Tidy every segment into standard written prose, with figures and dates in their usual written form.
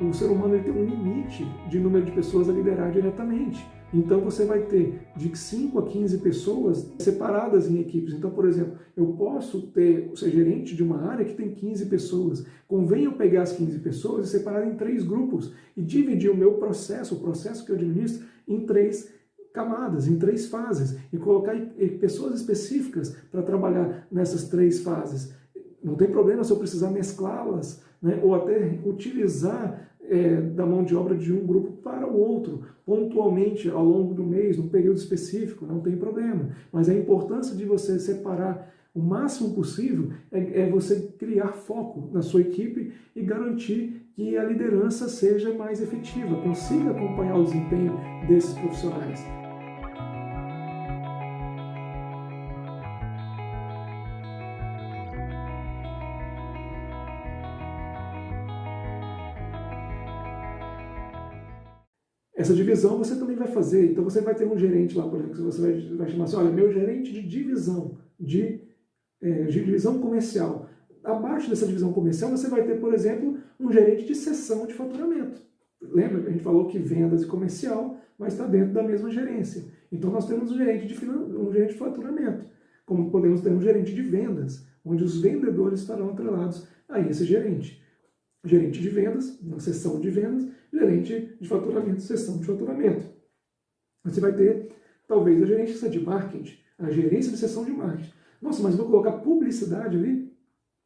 o ser humano ele tem um limite de número de pessoas a liderar diretamente. Então você vai ter de 5 a 15 pessoas separadas em equipes. Então, por exemplo, eu posso ser gerente de uma área que tem 15 pessoas. Convém eu pegar as 15 pessoas e separar em 3 grupos e dividir o meu processo, o processo que eu administro, em 3 camadas, em 3 fases, e colocar pessoas específicas para trabalhar nessas 3 fases. Não tem problema se eu precisar mesclá-las, né? Ou até utilizar da mão de obra de um grupo para o outro, pontualmente ao longo do mês, num período específico, não tem problema. Mas a importância de você separar o máximo possível é você criar foco na sua equipe e garantir que a liderança seja mais efetiva, consiga acompanhar o desempenho desses profissionais. Essa divisão você também vai fazer, então você vai ter um gerente lá, por exemplo, que você vai chamar assim, olha, meu gerente de divisão, de divisão comercial. Abaixo dessa divisão comercial você vai ter, por exemplo, um gerente de seção de faturamento. Lembra que a gente falou que vendas e comercial, mas está dentro da mesma gerência. Então nós temos um gerente de faturamento, como podemos ter um gerente de vendas, onde os vendedores estarão atrelados a esse gerente. Gerente de vendas, na seção de vendas, gerente de faturamento, seção de faturamento. Você vai ter, talvez, a gerência de marketing, a gerência de seção de marketing. Nossa, mas vou colocar publicidade ali?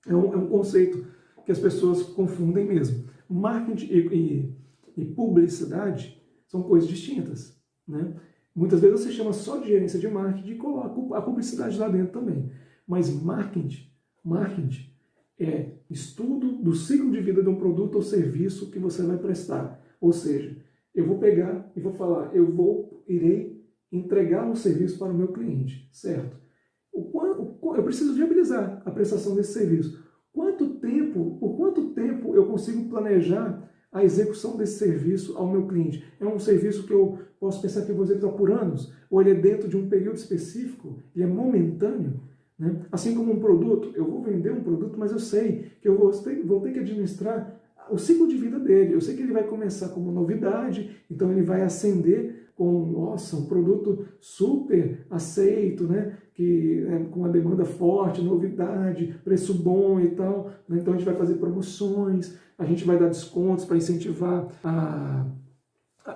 É um conceito que as pessoas confundem mesmo. Marketing e publicidade são coisas distintas, né? Muitas vezes você chama só de gerência de marketing e coloca a publicidade lá dentro também. Mas marketing é estudo do ciclo de vida de um produto ou serviço que você vai prestar. Ou seja, eu vou pegar e vou falar, irei entregar um serviço para o meu cliente, certo? Eu preciso viabilizar a prestação desse serviço. Por quanto tempo eu consigo planejar a execução desse serviço ao meu cliente? É um serviço que eu posso pensar que eu vou executar por anos? Ou ele é dentro de um período específico? Ele é momentâneo? Né? Assim como um produto, eu vou vender um produto, mas eu sei que eu vou ter que administrar o ciclo de vida dele. Eu sei que ele vai começar como novidade, então ele vai ascender com, nossa, um produto super aceito, né? Com uma demanda forte, novidade, preço bom e tal. Né? Então a gente vai fazer promoções, a gente vai dar descontos para incentivar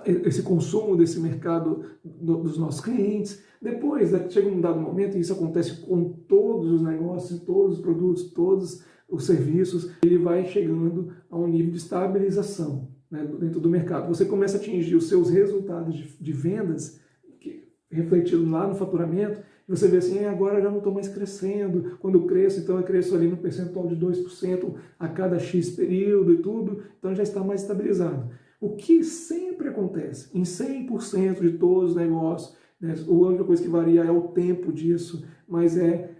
esse consumo desse mercado dos nossos clientes. Depois, chega um dado momento, e isso acontece com todos os negócios, todos os produtos, todos os serviços, ele vai chegando a um nível de estabilização, né, dentro do mercado. Você começa a atingir os seus resultados de vendas, refletido lá no faturamento, e você vê assim, agora já não estou mais crescendo, quando eu cresço, então eu cresço ali no percentual de 2% a cada X período e tudo, então já está mais estabilizado. O que sempre acontece, em 100% de todos os negócios, né, a única coisa que varia é o tempo disso, mas é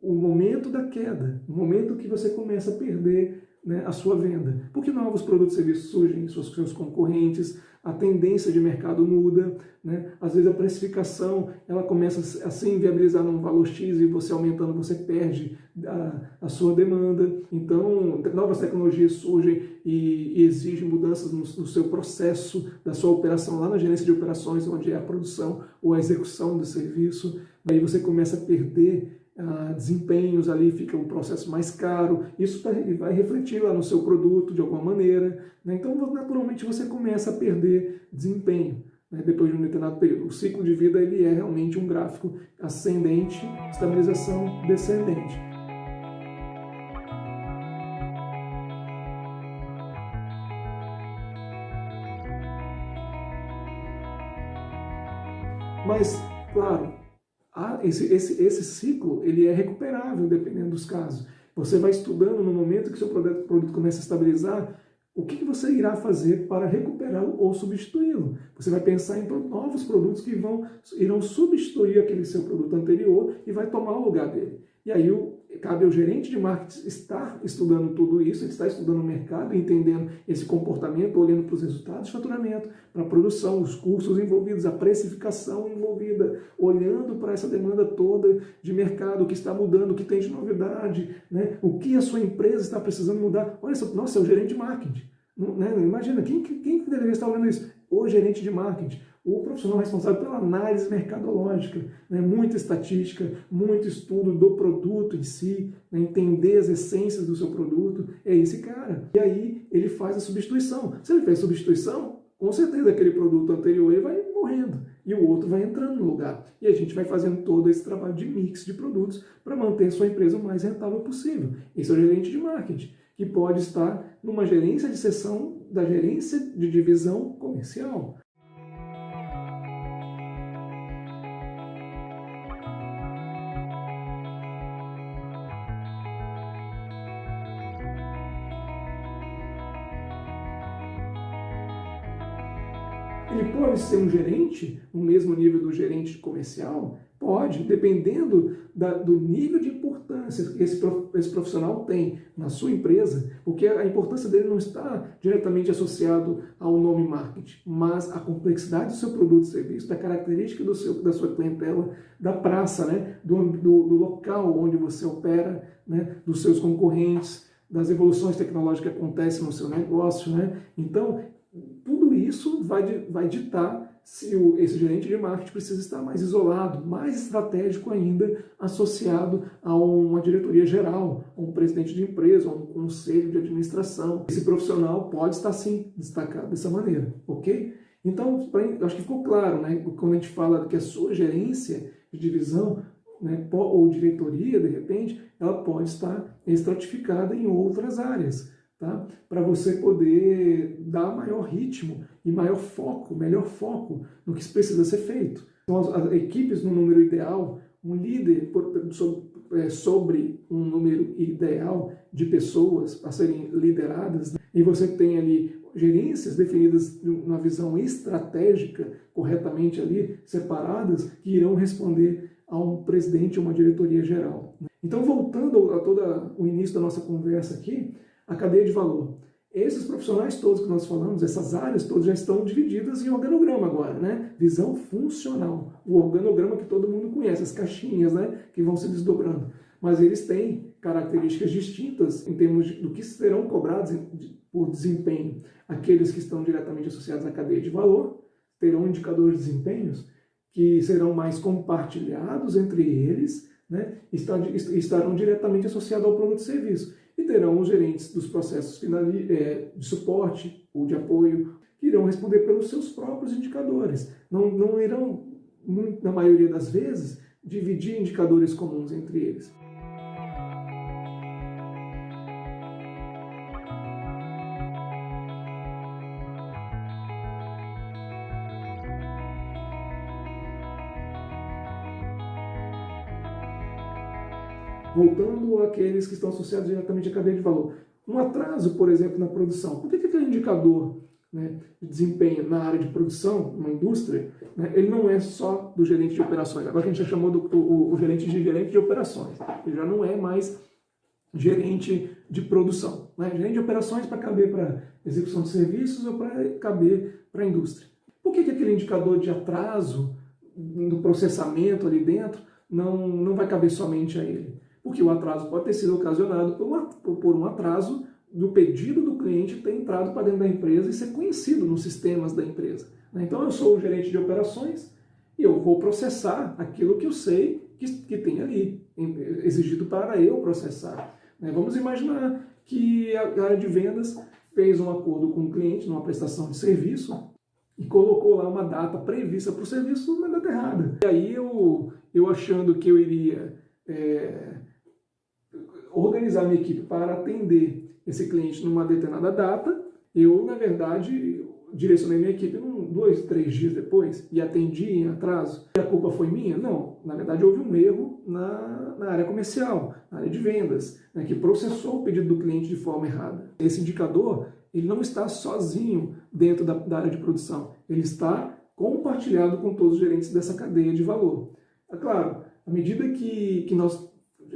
o momento da queda, o momento que você começa a perder, né, a sua venda. Porque novos produtos e serviços surgem, seus concorrentes, a tendência de mercado muda, né? Às vezes a precificação ela começa a se inviabilizar num valor X e você aumentando, você perde a sua demanda. Então, novas tecnologias surgem e exigem mudanças no seu processo, da sua operação, lá na gerência de operações, onde é a produção ou a execução do serviço. Aí você começa a perder desempenhos ali, fica um processo mais caro, isso vai refletir lá no seu produto de alguma maneira, né? Então naturalmente você começa a perder desempenho, né, depois de um determinado período. O ciclo de vida ele é realmente um gráfico ascendente, estabilização descendente. Mas, claro, esse ciclo ele é recuperável dependendo dos casos. Você vai estudando no momento que seu produto começa a estabilizar, o que você irá fazer para recuperá-lo ou substituí-lo. Você vai pensar em novos produtos que irão substituir aquele seu produto anterior e vai tomar o lugar dele. E aí cabe ao gerente de marketing estar estudando tudo isso, ele está estudando o mercado, entendendo esse comportamento, olhando para os resultados de faturamento, para a produção, os custos envolvidos, a precificação envolvida, olhando para essa demanda toda de mercado, o que está mudando, o que tem de novidade, né? O que a sua empresa está precisando mudar. Olha, nossa, é o gerente de marketing. Né? Imagina, quem que deveria estar olhando isso? O gerente de marketing, o profissional responsável pela análise mercadológica, né? Muita estatística, muito estudo do produto em si, né? Entender as essências do seu produto, é esse cara. E aí ele faz a substituição. Se ele fez substituição, com certeza aquele produto anterior ele vai morrendo e o outro vai entrando no lugar. E a gente vai fazendo todo esse trabalho de mix de produtos para manter a sua empresa o mais rentável possível. Esse é o gerente de marketing, que pode estar numa gerência de seção da gerência de divisão comercial. Ele pode ser um gerente, no mesmo nível do gerente comercial? Pode, dependendo do nível de importância que esse profissional tem na sua empresa, porque a importância dele não está diretamente associado ao nome marketing, mas à complexidade do seu produto e serviço, da característica da sua clientela, da praça, né? do local onde você opera, né? Dos seus concorrentes, das evoluções tecnológicas que acontecem no seu negócio. Né? Então, tudo isso vai ditar se esse gerente de marketing precisa estar mais isolado, mais estratégico ainda, associado a uma diretoria geral, a um presidente de empresa, a um conselho de administração. Esse profissional pode estar, sim, destacado dessa maneira, ok? Então, acho que ficou claro, né? Quando a gente fala que a sua gerência de divisão, né, ou diretoria, de repente, ela pode estar estratificada em outras áreas. Tá? Para você poder dar maior ritmo e melhor foco no que precisa ser feito. Então, as equipes no número ideal, um líder sobre um número ideal de pessoas a serem lideradas, né? E você tem ali gerências definidas numa visão estratégica, corretamente ali, separadas, que irão responder a um presidente ou uma diretoria geral. Então, voltando a todo o início da nossa conversa aqui, a cadeia de valor. Esses profissionais todos que nós falamos, essas áreas todas já estão divididas em organograma agora, né? Visão funcional. O organograma que todo mundo conhece, as caixinhas, né? Que vão se desdobrando. Mas eles têm características distintas em termos do que serão cobrados por desempenho. Aqueles que estão diretamente associados à cadeia de valor terão indicadores de desempenhos que serão mais compartilhados entre eles, né? Estarão diretamente associados ao produto e serviço. E terão os gerentes dos processos de suporte ou de apoio, que irão responder pelos seus próprios indicadores. Não irão, na maioria das vezes, dividir indicadores comuns entre eles. Voltando àqueles que estão associados diretamente à cadeia de valor. Um atraso, por exemplo, na produção. Por que aquele indicador, né, de desempenho na área de produção, numa indústria, né, ele não é só do gerente de operações? Agora que a gente já chamou o gerente de operações. Ele já não é mais gerente de produção. Né? Gerente de operações para caber para execução de serviços ou para caber para a indústria. Por que aquele indicador de atraso do processamento ali dentro não vai caber somente a ele? Porque o atraso pode ter sido ocasionado por um atraso do pedido do cliente ter entrado para dentro da empresa e ser conhecido nos sistemas da empresa. Então eu sou o gerente de operações e eu vou processar aquilo que eu sei que tem ali, exigido para eu processar. Vamos imaginar que a área de vendas fez um acordo com o cliente numa prestação de serviço e colocou lá uma data prevista para o serviço numa data errada. E aí eu achando que eu iria organizar minha equipe para atender esse cliente numa determinada data, eu, na verdade, direcionei minha equipe 2, 3 dias depois e atendi em atraso. E a culpa foi minha? Não. Na verdade, houve um erro na área comercial, na área de vendas, né, que processou o pedido do cliente de forma errada. Esse indicador, ele não está sozinho dentro da área de produção. Ele está compartilhado com todos os gerentes dessa cadeia de valor. É claro, à medida que nós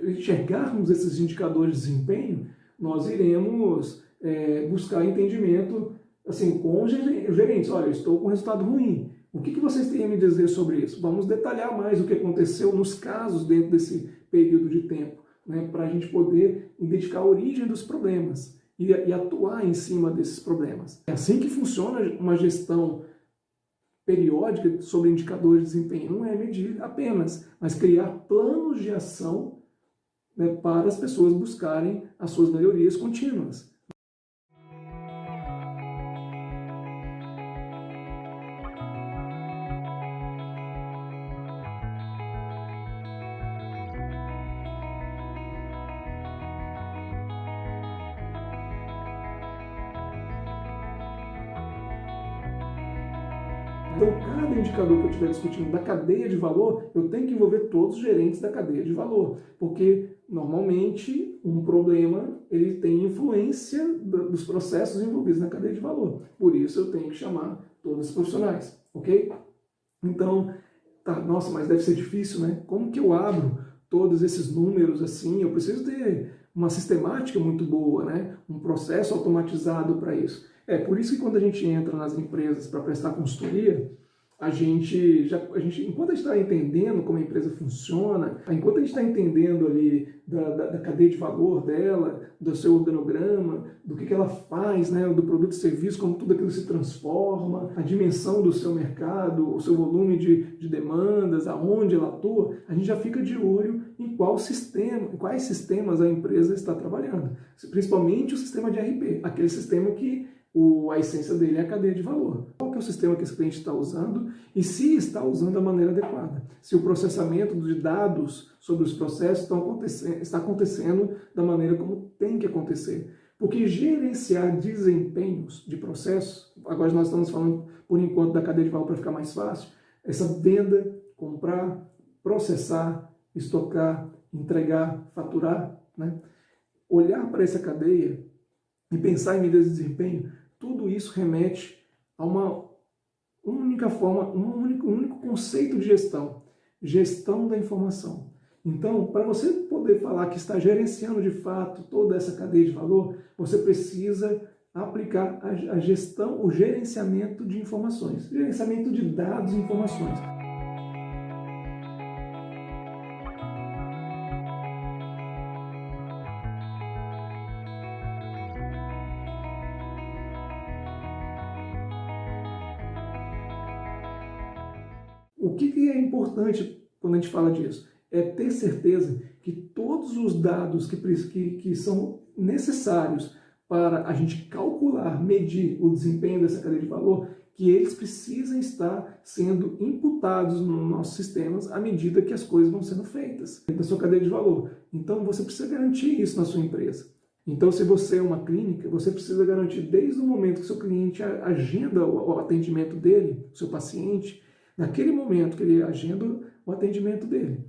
enxergarmos esses indicadores de desempenho, nós iremos buscar entendimento assim, com os gerentes. Olha, eu estou com resultado ruim. O que vocês têm a me dizer sobre isso? Vamos detalhar mais o que aconteceu nos casos dentro desse período de tempo, né, para a gente poder identificar a origem dos problemas e atuar em cima desses problemas. É assim que funciona uma gestão periódica sobre indicadores de desempenho. Não é medir apenas, mas criar planos de ação, né, para as pessoas buscarem as suas melhorias contínuas. Então, cada indicador que eu estiver discutindo da cadeia de valor, eu tenho que envolver todos os gerentes da cadeia de valor, porque normalmente um problema ele tem influência dos processos envolvidos na cadeia de valor. Por isso eu tenho que chamar todos os profissionais, ok? Então, tá, nossa, mas deve ser difícil, né? Como que eu abro todos esses números assim? Eu preciso ter uma sistemática muito boa, né? Um processo automatizado para isso. Por isso que quando a gente entra nas empresas para prestar consultoria, enquanto a gente está entendendo como a empresa funciona, enquanto a gente está entendendo ali da cadeia de valor dela, do seu organograma, do que ela faz, né, do produto e serviço, como tudo aquilo se transforma, a dimensão do seu mercado, o seu volume de demandas, aonde ela atua, a gente já fica de olho em quais sistemas a empresa está trabalhando. Principalmente o sistema de ERP, aquele sistema que a essência dele é a cadeia de valor. Qual que é o sistema que esse cliente está usando e se está usando da maneira adequada. Se o processamento de dados sobre os processos está acontecendo da maneira como tem que acontecer. Porque gerenciar desempenhos de processos, agora nós estamos falando por enquanto da cadeia de valor para ficar mais fácil, essa venda, comprar, processar, estocar, entregar, faturar, né? Olhar para essa cadeia e pensar em medidas de desempenho, tudo isso remete a uma única forma, um único conceito de gestão da informação. Então, para você poder falar que está gerenciando de fato toda essa cadeia de valor, você precisa aplicar a gestão, o gerenciamento de informações, gerenciamento de dados e informações. O que é importante quando a gente fala disso? É ter certeza que todos os dados que são necessários para a gente calcular, medir o desempenho dessa cadeia de valor, que eles precisam estar sendo imputados nos nossos sistemas à medida que as coisas vão sendo feitas dentro da sua cadeia de valor. Então você precisa garantir isso na sua empresa. Então, se você é uma clínica, você precisa garantir desde o momento que seu cliente agenda o atendimento dele, o seu paciente, naquele momento que ele agenda o atendimento dele,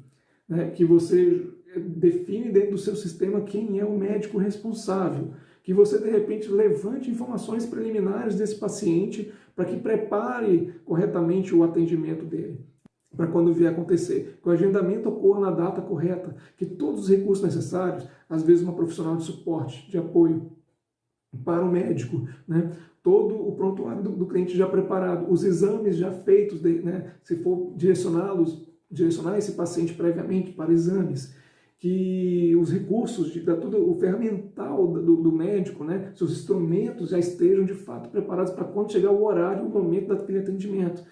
né? Que você define dentro do seu sistema quem é o médico responsável, que você de repente levante informações preliminares desse paciente para que prepare corretamente o atendimento dele, para quando vier acontecer, que o agendamento ocorra na data correta, que todos os recursos necessários, às vezes uma profissional de suporte, de apoio para o médico, né? Todo o prontuário do cliente já preparado, os exames já feitos, né? Se for direcionar esse paciente previamente para exames, que os recursos, todo o ferramental do médico, né? Seus instrumentos já estejam de fato preparados para quando chegar o horário, o momento daquele atendimento.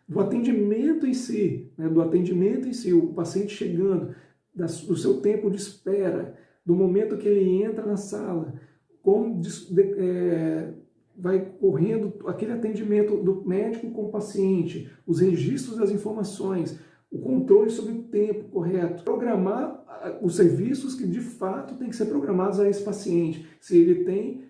Do atendimento em si, né? O paciente chegando, do seu tempo de espera, do momento que ele entra na sala, como vai correndo aquele atendimento do médico com o paciente, os registros das informações, o controle sobre o tempo correto, programar os serviços que de fato têm que ser programados a esse paciente. Se ele tem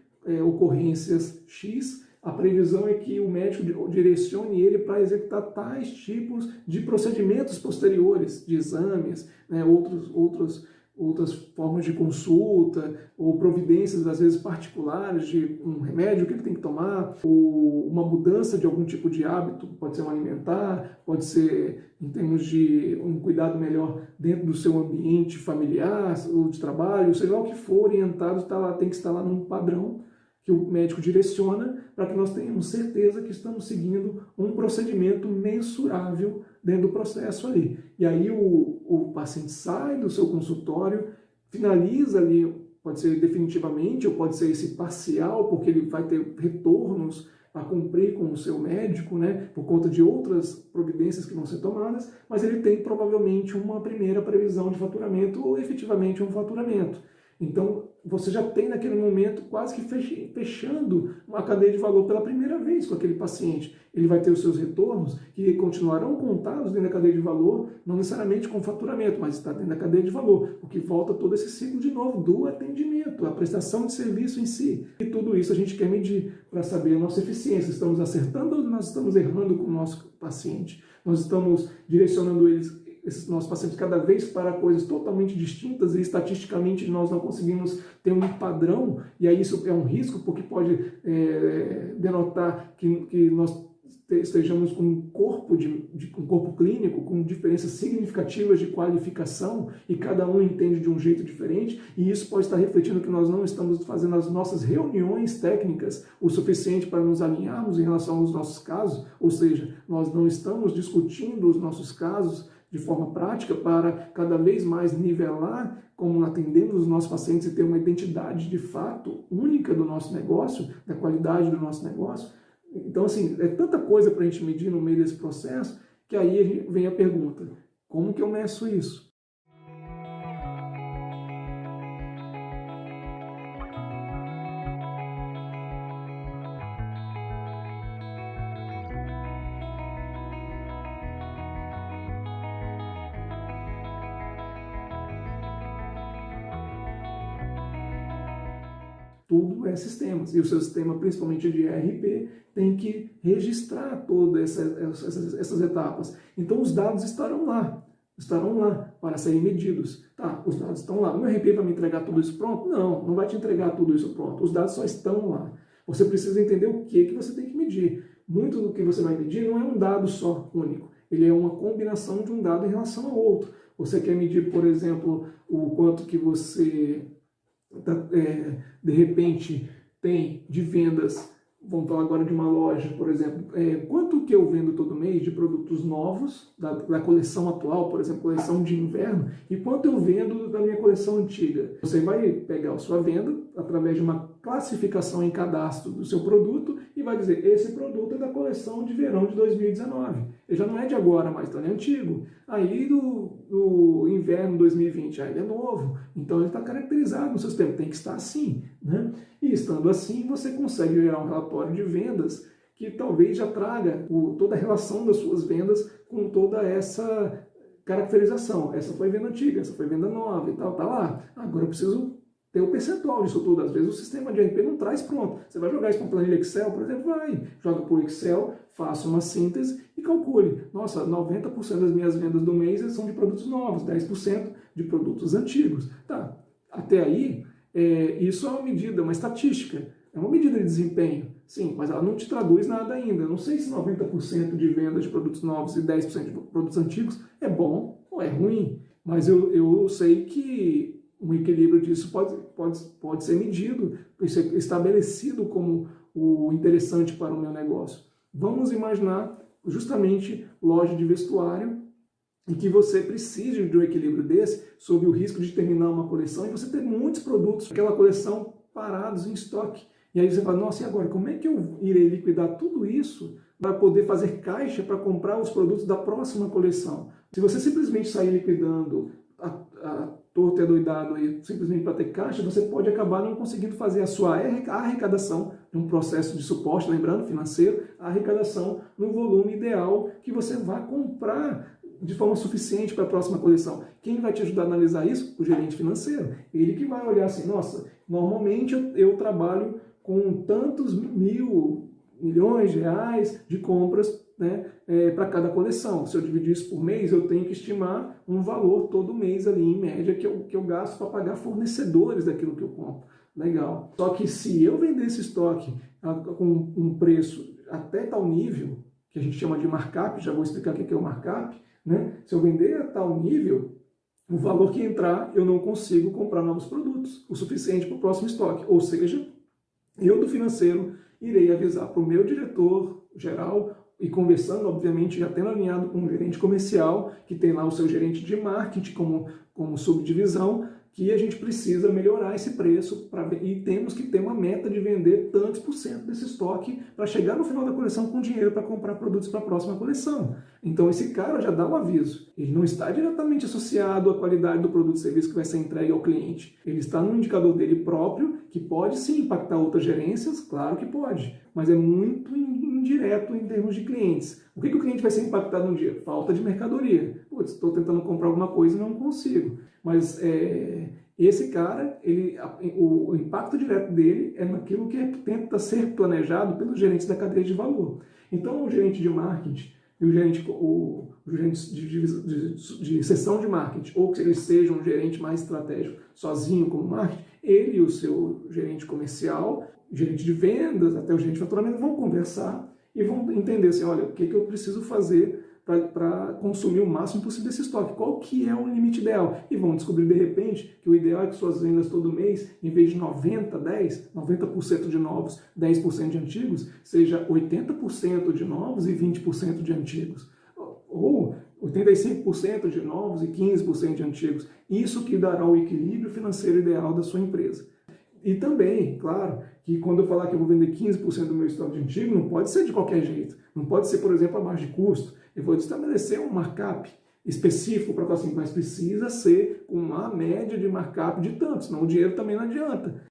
ocorrências X, a previsão é que o médico direcione ele para executar tais tipos de procedimentos posteriores, de exames, né, outras formas de consulta, ou providências, às vezes, particulares de um remédio que ele tem que tomar, ou uma mudança de algum tipo de hábito, pode ser um alimentar, pode ser em termos de um cuidado melhor dentro do seu ambiente familiar, ou de trabalho, seja lá o que for orientado, tem que estar lá num padrão que o médico direciona para que nós tenhamos certeza que estamos seguindo um procedimento mensurável dentro do processo ali. E aí o paciente sai do seu consultório, finaliza ali pode ser definitivamente ou pode ser esse parcial, porque ele vai ter retornos a cumprir com o seu médico, né, por conta de outras providências que vão ser tomadas, mas ele tem provavelmente uma primeira previsão de faturamento ou efetivamente um faturamento. Então, você já tem naquele momento quase que fechando uma cadeia de valor pela primeira vez com aquele paciente. Ele vai ter os seus retornos, que continuarão contados dentro da cadeia de valor, não necessariamente com faturamento, mas está dentro da cadeia de valor, porque volta todo esse ciclo de novo do atendimento, a prestação de serviço em si. E tudo isso a gente quer medir para saber a nossa eficiência. Estamos acertando ou nós estamos errando com o nosso paciente? Nós estamos direcionando esses nossos pacientes cada vez para coisas totalmente distintas e estatisticamente nós não conseguimos ter um padrão, e aí isso é um risco, porque pode denotar que nós estejamos com um corpo, um corpo clínico com diferenças significativas de qualificação e cada um entende de um jeito diferente, e isso pode estar refletindo que nós não estamos fazendo as nossas reuniões técnicas o suficiente para nos alinharmos em relação aos nossos casos, ou seja, nós não estamos discutindo os nossos casos de forma prática para cada vez mais nivelar como atendemos os nossos pacientes e ter uma identidade de fato única do nosso negócio, da qualidade do nosso negócio. Então, assim, é tanta coisa para a gente medir no meio desse processo que aí vem a pergunta: como que eu meço isso? Tudo é sistemas, e o seu sistema, principalmente de ERP, tem que registrar todas essas etapas. Então os dados estarão lá para serem medidos. Tá, os dados estão lá. O meu ERP vai me entregar tudo isso pronto? Não, não vai te entregar tudo isso pronto. Os dados só estão lá. Você precisa entender o que você tem que medir. Muito do que você vai medir não é um dado só único. Ele é uma combinação de um dado em relação ao outro. Você quer medir, por exemplo, o quanto que você de repente tem de vendas, vamos falar agora de uma loja, por exemplo, quanto que eu vendo todo mês de produtos novos, da coleção atual, por exemplo, coleção de inverno, e quanto eu vendo da minha coleção antiga. Você vai pegar a sua venda através de uma classificação em cadastro do seu produto e vai dizer, esse produto é da coleção de verão de 2019. Ele já não é de agora, mas ele é antigo. Aí do inverno 2020, aí ele é novo. Então ele está caracterizado no seu sistema, tem que estar assim, né? E estando assim, você consegue gerar um relatório de vendas que talvez já traga toda a relação das suas vendas com toda essa caracterização. Essa foi venda antiga, essa foi venda nova e tal, tá lá. Agora eu preciso ter o percentual disso tudo. Às vezes o sistema de ERP não traz pronto. Você vai jogar isso para uma planilha Excel, por exemplo, joga para o Excel, faça uma síntese e calcule. Nossa, 90% das minhas vendas do mês são de produtos novos, 10% de produtos antigos. Tá, até aí, isso é uma medida, uma estatística, é uma medida de desempenho. Sim, mas ela não te traduz nada ainda. Eu não sei se 90% de vendas de produtos novos e 10% de produtos antigos é bom ou é ruim, mas eu sei que um equilíbrio disso pode ser medido, ser estabelecido como o interessante para o meu negócio. Vamos imaginar justamente loja de vestuário e que você precise de um equilíbrio desse sob o risco de terminar uma coleção e você ter muitos produtos daquela coleção parados em estoque. E aí você fala, nossa, e agora, como é que eu irei liquidar tudo isso para poder fazer caixa para comprar os produtos da próxima coleção? Se você simplesmente sair liquidando a torto e adoidado aí, simplesmente para ter caixa, você pode acabar não conseguindo fazer a sua arrecadação, um processo de suporte, lembrando, financeiro, a arrecadação no volume ideal que você vai comprar de forma suficiente para a próxima coleção. Quem vai te ajudar a analisar isso? O gerente financeiro. Ele que vai olhar assim, nossa, normalmente eu trabalho com tantos milhões de reais de compras, né, para cada coleção. Se eu dividir isso por mês, eu tenho que estimar um valor todo mês ali, em média, que eu gasto para pagar fornecedores daquilo que eu compro. Legal. Só que se eu vender esse estoque com um preço até tal nível, que a gente chama de markup, já vou explicar o que é o markup, né? Se eu vender a tal nível, o valor que entrar, eu não consigo comprar novos produtos, o suficiente para o próximo estoque. Ou seja, eu do financeiro irei avisar para o meu diretor geral, e conversando, obviamente, já tendo alinhado com um gerente comercial, que tem lá o seu gerente de marketing como subdivisão, que a gente precisa melhorar esse preço e temos que ter uma meta de vender tantos por cento desse estoque para chegar no final da coleção com dinheiro para comprar produtos para a próxima coleção. Então esse cara já dá um aviso. Ele não está diretamente associado à qualidade do produto ou serviço que vai ser entregue ao cliente. Ele está no indicador dele próprio, que pode sim impactar outras gerências, claro que pode, mas é muito indireto em termos de clientes. O que o cliente vai ser impactado no dia? Falta de mercadoria. Putz, estou tentando comprar alguma coisa e não consigo. Mas esse cara, o impacto direto dele é naquilo que tenta ser planejado pelos gerentes da cadeia de valor. Então, o gerente de marketing e o gerente de seção de marketing, ou que ele seja um gerente mais estratégico sozinho como marketing, ele e o seu gerente comercial, gerente de vendas, até o gerente de faturamento, vão conversar e vão entender assim, olha, o que eu preciso fazer para consumir o máximo possível desse estoque. Qual que é o limite ideal? E vão descobrir de repente que o ideal é que suas vendas todo mês, em vez de 90% de novos, 10% de antigos, seja 80% de novos e 20% de antigos. Ou 85% de novos e 15% de antigos. Isso que dará o equilíbrio financeiro ideal da sua empresa. E também, claro, que quando eu falar que eu vou vender 15% do meu estoque de antigo, não pode ser de qualquer jeito. Não pode ser, por exemplo, abaixo de custo. Eu vou estabelecer um markup específico para falar assim, mas precisa ser uma média de markup de tanto, senão o dinheiro também não adianta.